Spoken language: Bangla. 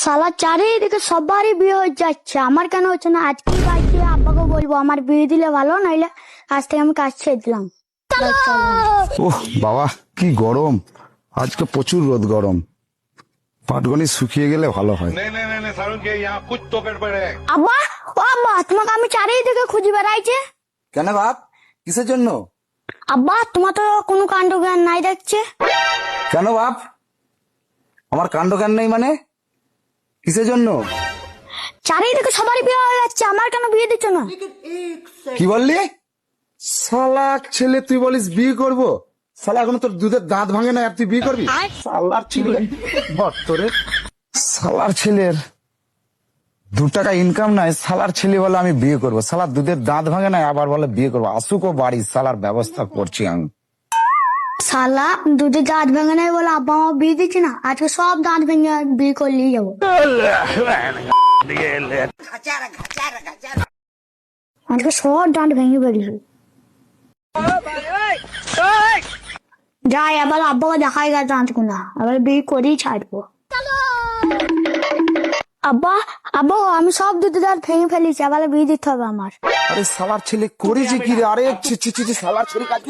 শালা চারিদিকে সবারই বিয়ে হয়ে যাচ্ছে, আমার কেন হচ্ছে না? আজকেই বাড়িতে আব্বাকে বলবো আমার বিয়ে দিলে ভালো, নাইলে আজ থেকে আমি কাজ ছেড়ে দিলাম। ওহ বাবা কি গরম, আজকে প্রচুর রোদ, গরম। পাটগনি শুকিয়ে গেলে ভালো হয়। আব্বা, ও আব্বা, তোমাকে আমি চারিদিকে খুঁজে বেড়াইছে। কেন বাপ, কিসের জন্য? আব্বা, তোমার তো কোনো কাণ্ড জ্ঞান নাই দেখছে। কেন বাপ, আমার কাণ্ড জ্ঞান নেই মানে? কিসের জন্য? চারিদিকে সবারই বিয়ে হয়ে যাচ্ছে, আমার কেন বিয়ে দিচ্ছ না? কি বললি? শালা ছেলে, তুই বলিস বিয়ে করবো? শালা এখনো তোর দুধের দাঁত ভাঙে না আর তুই বিয়ে করবি? শালার ছেলে, বট্টরে শালার ছেলের 2 টাকা ইনকাম নাই, শালার ছেলে বলে আমি বিয়ে করবো। শালার দুধের দাঁত ভাঙে না, আবার বলে বিয়ে করবো। আসুক ও বাড়ি, শালার ব্যবস্থা করছি আমি। শালা দুধে দাঁত ভেঙে নাই বলে আব্বা আমার বিয়ে দিচ্ছে না, আজকে সব দাঁত ভেঙে বিয়ে করলেই যাবো। আজকে সব দাঁত ভেঙে বেরিয়েছে। যাই এবার আব্বাকে দেখাই গেছে দাঁত গুনা, এবার বিয়ে করেই ছাড়বো। আব্বা, আব্বা, আমি সব দুধে দাঁত ভেঙে ফেলেছি, এবার বিয়ে দিতে হবে আমার। আরে শালার ছেলে করেছে কি রে? আরে ছি ছি ছি ছি, শালার ছেলে কাজ